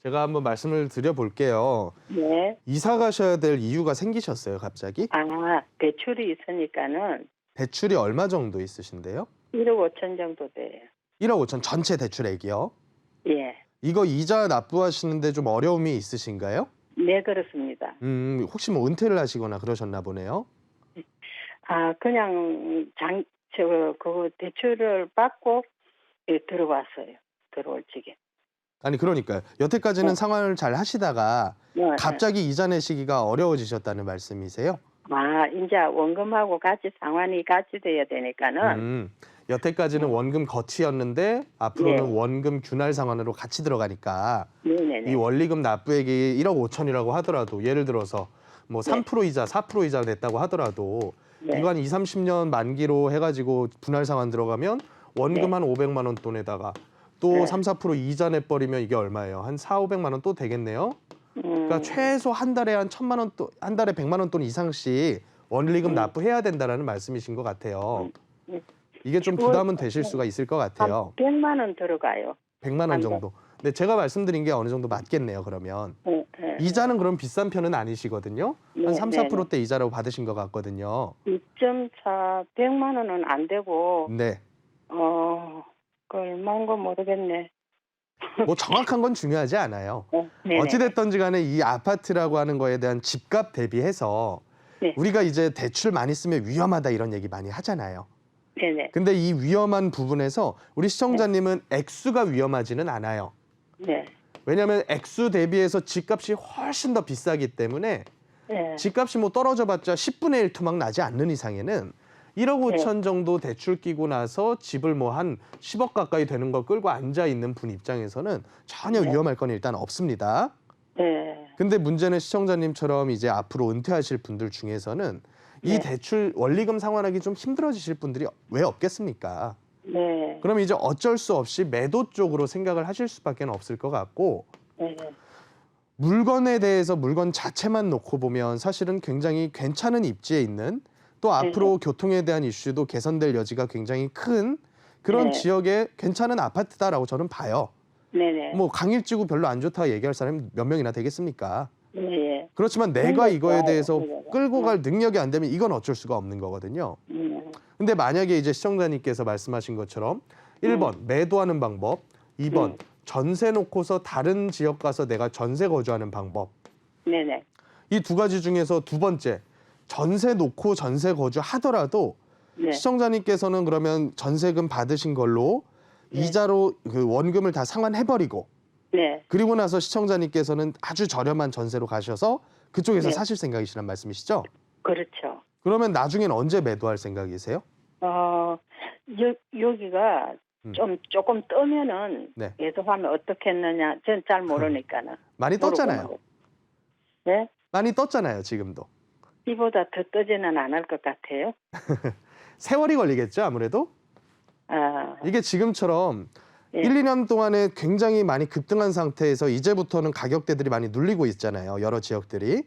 제가 한번 말씀을 드려볼게요. 네. 이사 가셔야 될 이유가 생기셨어요, 갑자기? 대출이 있으니까는 대출이 얼마 정도 있으신데요? 1억 5천 정도 돼요. 1억 5천 전체 대출액이요. 예. 이거 이자 납부하시는데 좀 어려움이 있으신가요? 네, 그렇습니다. 혹시 뭐 은퇴를 하시거나 그러셨나 보네요. 그냥 그 대출을 받고 들어왔어요. 들어올 적에. 아니 그러니까요. 여태까지는 네. 상환을 잘 하시다가 네. 갑자기 이자 내시기가 어려워지셨다는 말씀이세요? 이제 원금하고 같이 상환이 같이 돼야 되니까는. 여태까지는 원금 거치였는데 앞으로는 네. 원금 균할 상환으로 같이 들어가니까 이 네네네. 원리금 납부액이 1억 5천이라고 하더라도 예를 들어서 뭐 네. 3% 이자, 4% 이자 냈다고 하더라도 네. 이거 한 2, 30년 만기로 해가지고 분할 상환 들어가면 원금 네. 한 500만 원 돈에다가 또 네. 3, 4% 이자 내버리면 이게 얼마예요? 한 4, 500만 원 또 되겠네요. 그러니까 최소 한 달에 한 1,000만 원 또 한 달에 100만 원 돈 이상씩 원리금 납부해야 된다라는 말씀이신 것 같아요. 음. 이게 좀 부담은 되실 수가 있을 것 한 같아요. 100만 원 들어가요. 100만 원 정도. 근데 제가 말씀드린 게 어느 정도 맞겠네요, 그러면. 네. 네. 이자는 그럼 비싼 편은 아니시거든요. 네, 한 3, 네, 4%대 이자라고 받으신 것 같거든요. 2.4 100만 원은 안 되고 네. 그 얼마인 거 모르겠네. 뭐 정확한 건 중요하지 않아요. 네네. 어찌됐든지 간에 이 아파트라고 하는 거에 대한 집값 대비해서 네. 우리가 이제 대출 많이 쓰면 위험하다 이런 얘기 많이 하잖아요. 네네. 근데 이 위험한 부분에서 우리 시청자님은 액수가 위험하지는 않아요. 네. 왜냐하면 액수 대비해서 집값이 훨씬 더 비싸기 때문에 네. 집값이 뭐 떨어져봤자 10분의 1 토막 나지 않는 이상에는 1억 네. 5천 정도 대출 끼고 나서 집을 뭐 한 10억 가까이 되는 걸 끌고 앉아 있는 분 입장에서는 전혀 네. 위험할 건 일단 없습니다. 네. 근데 문제는 시청자님처럼 이제 앞으로 은퇴하실 분들 중에서는 이 네. 대출 원리금 상환하기 좀 힘들어지실 분들이 왜 없겠습니까? 네. 그럼 이제 어쩔 수 없이 매도 쪽으로 생각을 하실 수밖에 없을 것 같고 네. 물건에 대해서 물건 자체만 놓고 보면 사실은 굉장히 괜찮은 입지에 있는 또 앞으로 교통에 대한 이슈도 개선될 여지가 굉장히 큰 그런 네. 지역에 괜찮은 아파트다라고 저는 봐요. 네네. 뭐 강일지구 별로 안 좋다고 얘기할 사람이 몇 명이나 되겠습니까? 네. 그렇지만 내가 이거에 대해서 네. 끌고 갈 능력이 안 되면 이건 어쩔 수가 없는 거거든요. 근데 만약에 이제 시청자님께서 말씀하신 것처럼 1번 매도하는 방법, 2번 전세 놓고서 다른 지역 가서 내가 전세 거주하는 방법. 네네. 이 두 가지 중에서 두 번째, 전세 놓고 전세 거주하더라도 네. 시청자님께서는 그러면 전세금 받으신 걸로 네. 이자로 그 원금을 다 상환해버리고 네. 그리고 나서 시청자님께서는 아주 저렴한 전세로 가셔서 그쪽에서 네. 사실 생각이시란 말씀이시죠? 그렇죠. 그러면 나중엔 언제 매도할 생각이세요? 여기가 조금 뜨면은 네. 매도하면 어떻겠느냐. 전 잘 모르니까는. 많이 떴잖아요. 모르고. 네. 많이 떴잖아요, 지금도. 이보다 더 뜨지는 않을 것 같아요. 세월이 걸리겠죠, 아무래도? 이게 지금처럼 예. 1, 2년 동안에 굉장히 많이 급등한 상태에서 이제부터는 가격대들이 많이 눌리고 있잖아요, 여러 지역들이.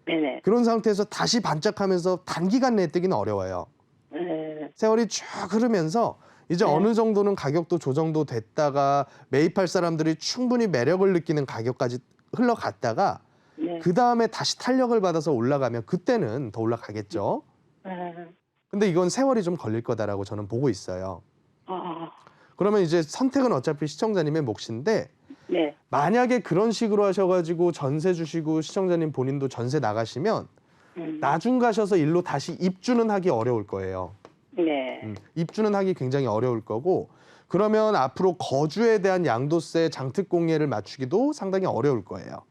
네네. 그런 상태에서 다시 반짝하면서 단기간 내에 뜨기는 어려워요. 네. 세월이 쭉 흐르면서 이제 어느 정도는 가격도 조정도 됐다가 매입할 사람들이 충분히 매력을 느끼는 가격까지 흘러갔다가 네. 그 다음에 다시 탄력을 받아서 올라가면 그때는 더 올라가겠죠. 근데 이건 세월이 좀 걸릴 거다라고 저는 보고 있어요. 그러면 이제 선택은 어차피 시청자님의 몫인데 네. 만약에 그런 식으로 하셔가지고 전세 주시고 시청자님 본인도 전세 나가시면 나중 가셔서 일로 다시 입주는 하기 어려울 거예요. 네. 입주는 하기 굉장히 어려울 거고 그러면 앞으로 거주에 대한 양도세 장특공예를 맞추기도 상당히 어려울 거예요.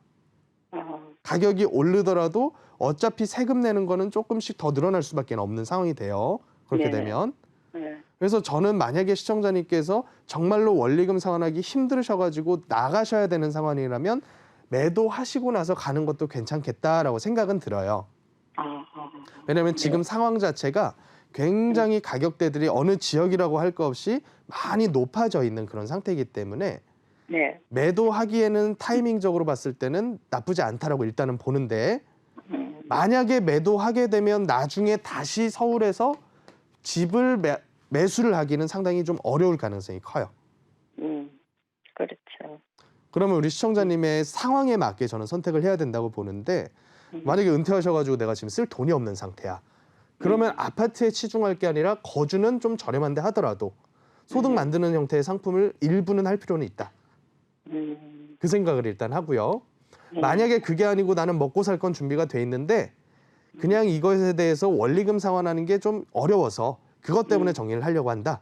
가격이 오르더라도 어차피 세금 내는 거는 조금씩 더 늘어날 수밖에 없는 상황이 돼요. 그렇게 네네. 되면. 네. 그래서 저는 만약에 시청자님께서 정말로 원리금 상환하기 힘드셔가지고 나가셔야 되는 상황이라면 매도하시고 나서 가는 것도 괜찮겠다라고 생각은 들어요. 왜냐하면 지금 상황 자체가 굉장히 가격대들이 어느 지역이라고 할 것 없이 많이 높아져 있는 그런 상태이기 때문에 네. 매도하기에는 타이밍적으로 봤을 때는 나쁘지 않다라고 일단은 보는데 만약에 매도하게 되면 나중에 다시 서울에서 집을 매수를 하기는 상당히 좀 어려울 가능성이 커요. 그렇죠. 그러면 우리 시청자님의 상황에 맞게 저는 선택을 해야 된다고 보는데 만약에 은퇴하셔가지고 내가 지금 쓸 돈이 없는 상태야. 그러면 아파트에 치중할 게 아니라 거주는 좀 저렴한데 하더라도 소득 만드는 형태의 상품을 일부는 할 필요는 있다. 그 생각을 일단 하고요. 만약에 그게 아니고 나는 먹고 살 건 준비가 돼 있는데 그냥 이것에 대해서 원리금 상환하는 게 좀 어려워서 그것 때문에 정리를 하려고 한다.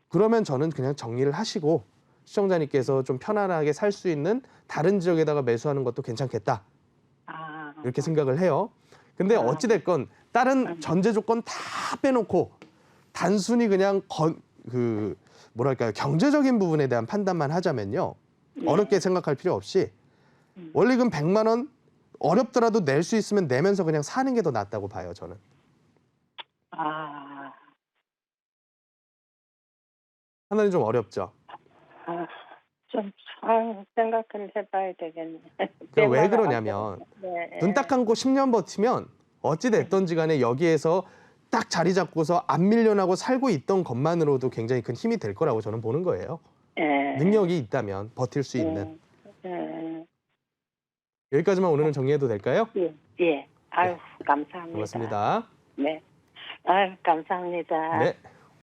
그러면 저는 그냥 정리를 하시고 시청자님께서 좀 편안하게 살 수 있는 다른 지역에다가 매수하는 것도 괜찮겠다. 이렇게 생각을 해요. 근데 어찌됐건 다른 전제 조건 다 빼놓고 단순히 그냥 뭐랄까요, 경제적인 부분에 대한 판단만 하자면요. 어렵게 생각할 필요 없이 원리금 100만 원 어렵더라도 낼 수 있으면 내면서 그냥 사는 게 더 낫다고 봐요, 저는. 하나는 좀 어렵죠. 좀 생각을 해봐야 되겠네. 그러니까 왜 그러냐면 눈 딱 감고 10년 버티면 어찌 됐던지 간에 여기에서 딱 자리 잡고서 안 밀려나고 살고 있던 것만으로도 굉장히 큰 힘이 될 거라고 저는 보는 거예요. 능력이 있다면 버틸 수 있는. 여기까지만 오늘은 정리해도 될까요? 예. 아유, 감사합니다. 고맙습니다. 네. 아유, 감사합니다. 네.